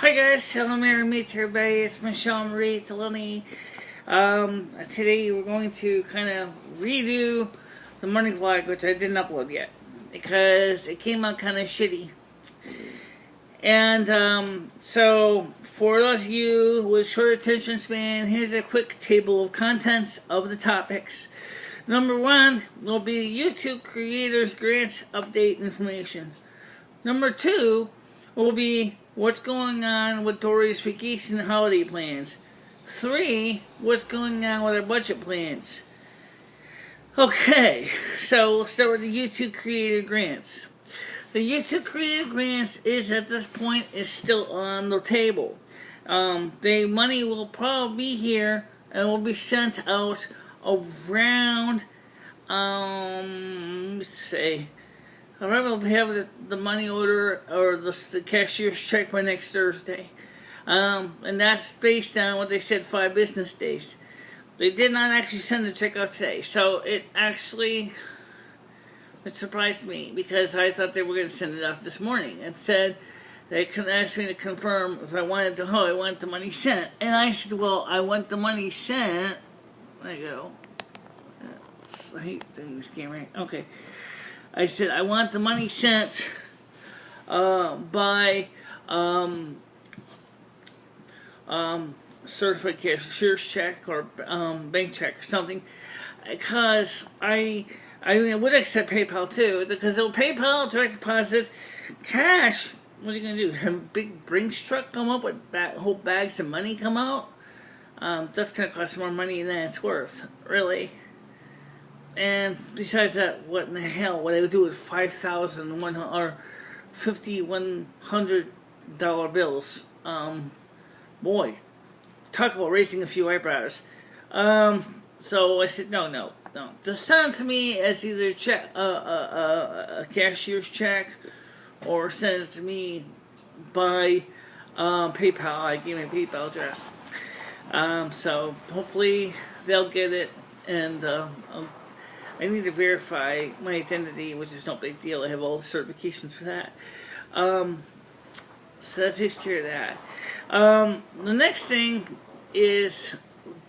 Hi guys, hello, Mary, meet everybody. It's MicheleMarieDalene. Today we're going to kind of redo the morning vlog, which I didn't upload yet because it came out kind of shitty. And so for those of you with short attention span, here's a quick table of contents of the topics. Number 1 will be YouTube Creators Grants Update Information. Number 2 will be what's going on with Dory's vacation and holiday plans. 3, what's going on with our budget plans. Okay, so we'll start with the YouTube Creator Grants. The YouTube Creator Grants is, at this point, is still on the table. The money will probably be here and will be sent out around, let's say, I remember we have the money order or the cashier's check by next Thursday. And that's based on what they said, 5 business days. They did not actually send the check out today. So it surprised me because I thought they were going to send it out this morning. It said they asked me to confirm if I wanted I want the money sent. And I said, well, I want the money sent. There you go. I hate this camera. Okay. I said, I want the money sent by certified cashier's check or bank check or something, because I would accept PayPal too, because it'll PayPal, direct deposit, cash. What are you gonna do? Have a big Brinks truck come up with whole bags of money come out? That's gonna cost more money than it's worth, really. And besides that, what in the hell would I do with $5,100 or $5,100 bills? Boy, talk about raising a few eyebrows. So I said, no. Just send it to me as either a cashier's check, or send it to me by PayPal. I gave my PayPal address. So hopefully they'll get it, and I need to verify my identity, which is no big deal. I have all the certifications for that. So that takes care of that. The next thing is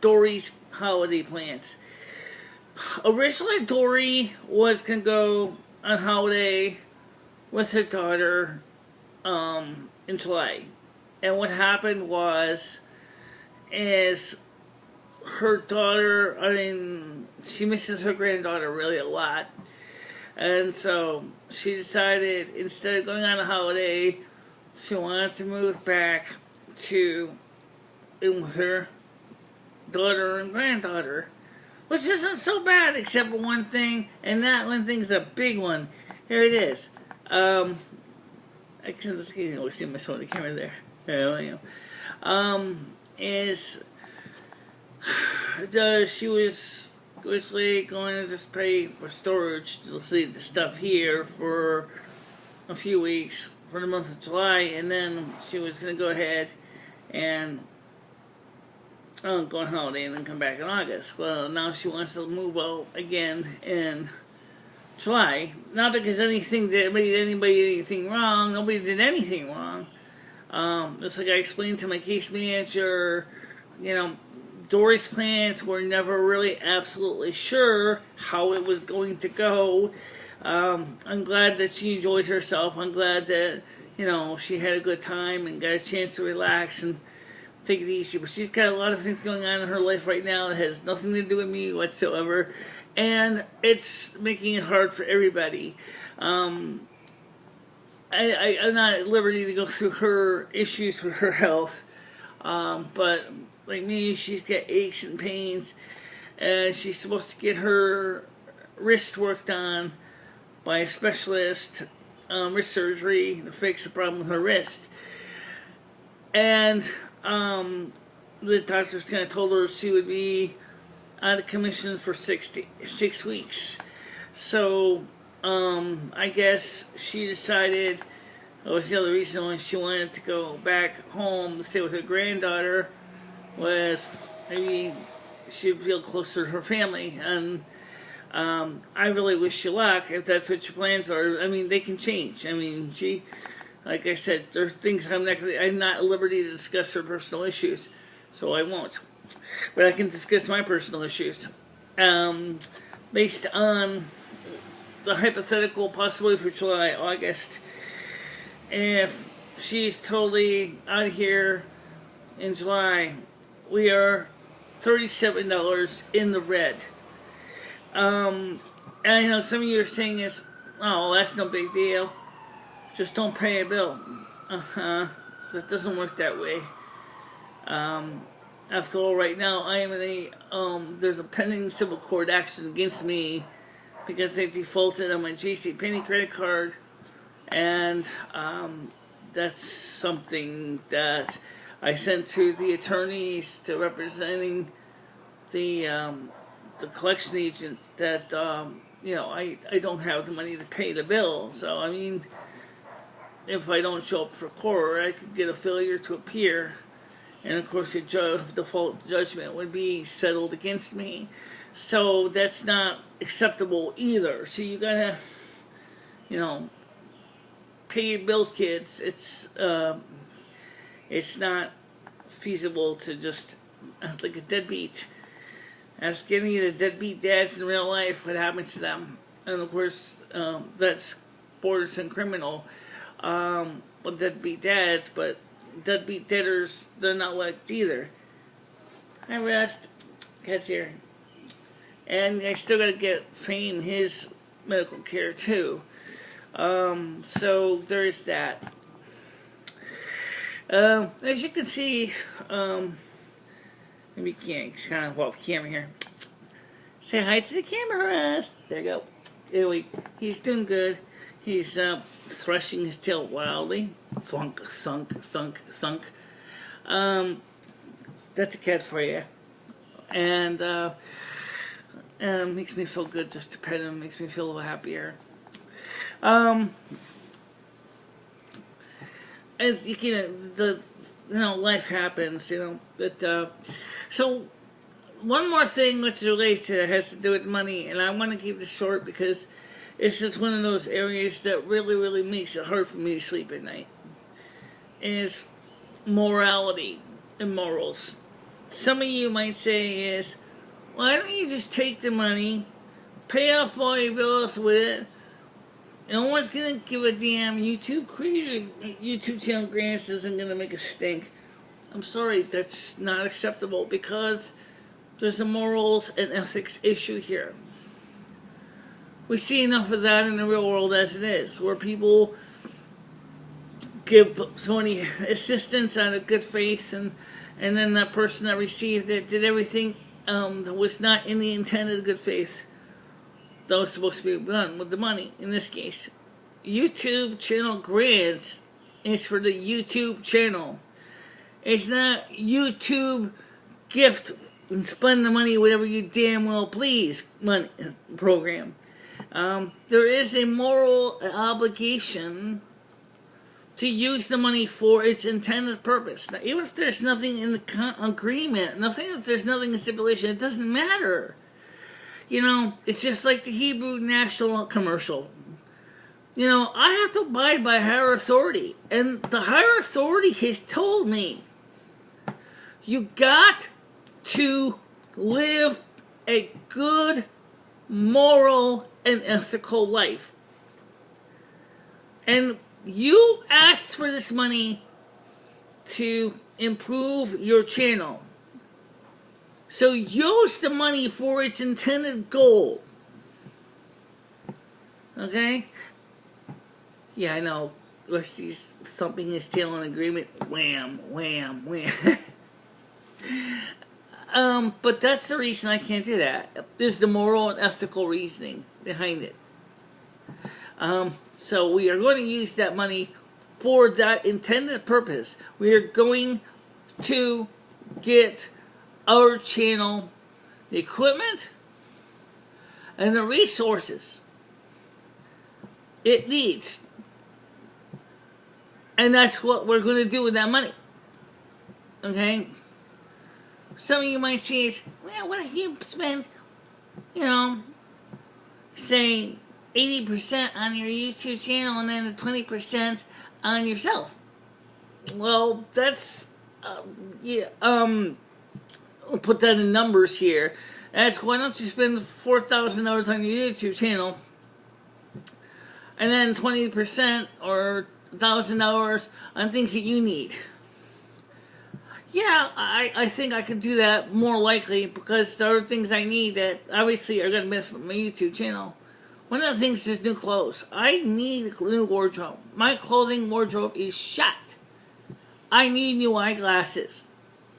Dory's holiday plans. Originally, Dory was going to go on holiday with her daughter in July. And what happened is her daughter, she misses her granddaughter really a lot. And so she decided, instead of going on a holiday, she wanted to move back in with her daughter and granddaughter. Which isn't so bad, except for one thing, and that one thing's a big one. Here it is. I can't see myself on the camera there. She was originally going to just pay for storage to leave the stuff here for a few weeks for the month of July, and then she was going to go ahead and go on holiday and then come back in August. Well, now she wants to move out again in July. Not because anybody did anything wrong. Nobody did anything wrong. Just like I explained to my case manager, Dory's plans were never really absolutely sure how it was going to go. I'm glad that she enjoyed herself. I'm glad that, she had a good time and got a chance to relax and take it easy. But she's got a lot of things going on in her life right now that has nothing to do with me whatsoever. And it's making it hard for everybody. I'm not at liberty to go through her issues with her health. But like me, she's got aches and pains, and she's supposed to get her wrist worked on by a specialist, wrist surgery, to fix the problem with her wrist. And the doctors kind of told her she would be out of commission for 6 weeks. So I guess she decided, that was the other reason why she wanted to go back home to stay with her granddaughter, was maybe she'd feel closer to her family. And I really wish you luck if that's what your plans are. They can change. like I said, there are things I'm not at liberty to discuss her personal issues, so I won't. But I can discuss my personal issues. Based on the hypothetical possibility for July, August, if she's totally out of here in July, we are $37 in the red. And I know some of you are saying is, oh, that's no big deal. Just don't pay a bill. That doesn't work that way. After all, right now I am in a there's a pending civil court action against me because they defaulted on my JCPenney credit card, and that's something that I sent to the attorneys to representing the collection agent that you know, I don't have the money to pay the bill. So I mean, if I don't show up for court, I could get a failure to appear. And of course, a default judgment would be settled against me. So that's not acceptable either. So you gotta, you know, pay your bills, kids. It's not feasible to just act like a deadbeat. Ask any of the deadbeat dads in real life what happens to them. And of course, that's borders on criminal. Well, deadbeat dads, but deadbeat debtors, they're not liked either. Hi, Rest. Cat's here. And I still gotta get Fame his medical care too. So there's that. As you can see, maybe you can't, it's kind of off camera here. Say hi to the camera, Rest. There you go. Anyway, he's doing good. He's threshing his tail wildly. Thunk, thunk, thunk, thunk. That's a cat for you. And makes me feel good just to pet him. Makes me feel a little happier. As you know, life happens. You know, but so one more thing which relates to it has to do with money, and I want to keep this short because it's just one of those areas that really, really makes it hard for me to sleep at night. Is morality and morals. Some of you might say is, why don't you just take the money, pay off all your bills with it, no one's gonna give a damn. YouTube channel grants isn't gonna make a stink. I'm sorry, that's not acceptable because there's a morals and ethics issue here. We see enough of that in the real world as it is, where people give so many assistance out of good faith, and then that person that received it did everything that was not in the intended good faith that was supposed to be done with the money. In this case, YouTube channel grants is for the YouTube channel. It's not YouTube gift and spend the money whatever you damn well please money program. There is a moral obligation to use the money for its intended purpose. Now, even if there's nothing in the agreement, if there's nothing in stipulation, it doesn't matter. You know, it's just like the Hebrew National commercial. You know, I have to abide by higher authority. And the higher authority has told me, you got to live a good, moral, and ethical life. And you asked for this money to improve your channel. So use the money for its intended goal. Okay? Yeah, I know. Rusty's thumping his tail in agreement. Wham, wham, wham. But that's the reason I can't do that. There's the moral and ethical reasoning behind it. So we are going to use that money for that intended purpose. We are going to get our channel the equipment and the resources it needs. And that's what we're going to do with that money. Okay? Some of you might say, well, what if you spend, you know, say 80% on your YouTube channel and then 20% on yourself. Well, that's, yeah, I'll put that in numbers here. That's why don't you spend $4,000 on your YouTube channel, and then 20% or $1,000 on things that you need. Yeah, I think I could do that more likely, because there are things I need that obviously are going to benefit my YouTube channel. One of the things is new clothes. I need a new wardrobe. My clothing wardrobe is shot. I need new eyeglasses.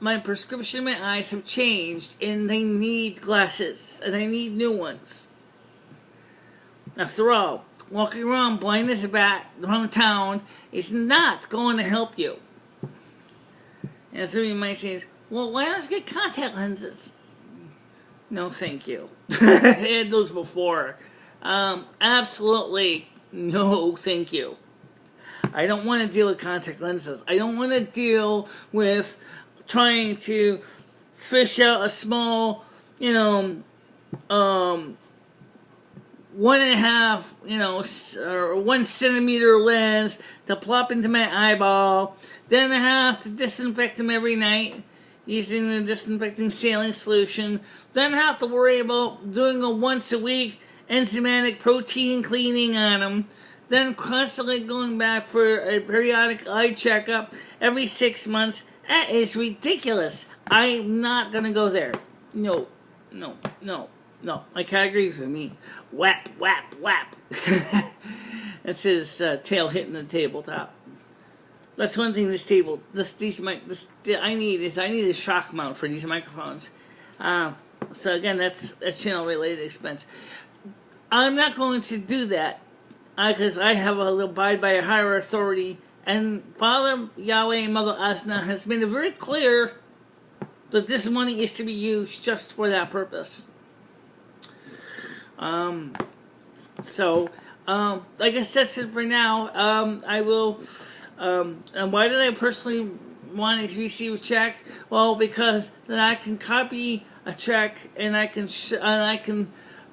My prescription in my eyes have changed, and they need glasses, and I need new ones. After all, walking around blind as a bat around town is not going to help you. And some of you might say, well, why don't you get contact lenses? No, thank you. I had those before. Absolutely no, thank you. I don't want to deal with contact lenses. I don't want to deal with trying to fish out a small, 1.5, or 1 centimeter lens to plop into my eyeball. Then I have to disinfect them every night using the disinfecting saline solution. Then I have to worry about doing a once a week enzymatic protein cleaning on them. Then constantly going back for a periodic eye checkup every 6 months. That is ridiculous. I'm not going to go there. No. My cat agrees with me. Whap, whap, whap. That's his tail hitting the tabletop. That's one thing I need a shock mount for these microphones. So again, that's a channel related expense. I'm not going to do that because I have to abide by a higher authority, and Father Yahweh and Mother Asna has made it very clear that this money is to be used just for that purpose. I guess that's it for now. I will, and why did I personally want to receive a check? Well, because then I can copy a check, and I can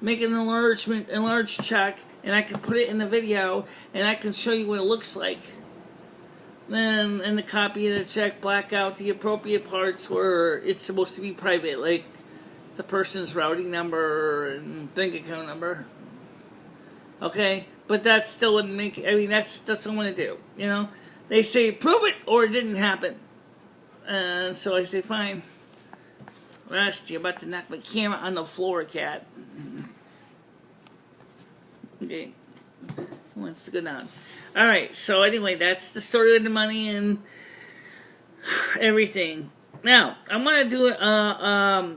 make an enlarged check, and I can put it in the video, and I can show you what it looks like. Then in the copy of the check, black out the appropriate parts where it's supposed to be private, like the person's routing number and bank account number. Okay, but that still wouldn't make. I mean, that's what I want to do. They say prove it or it didn't happen, and so I say fine. Rest, you're about to knock my camera on the floor, cat. Okay, who wants to go down? All right. So anyway, that's the story of the money and everything. Now I'm gonna do a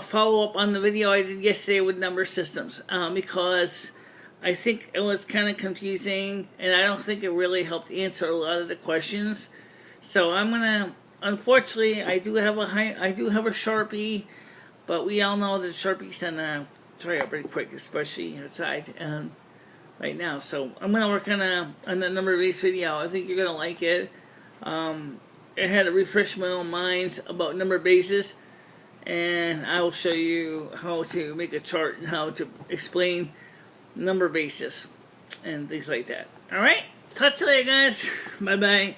follow-up on the video I did yesterday with number systems, because I think it was kind of confusing, and I don't think it really helped answer a lot of the questions. So I'm gonna, unfortunately, I do have a Sharpie, but we all know that Sharpies gonna dry up pretty quick, especially outside right now. So I'm gonna work on a number-based video. I think you're gonna like it. It had to refresh my own mind about number bases. And I will show you how to make a chart and how to explain number bases and things like that. Alright? Talk to you later, guys. Bye-bye.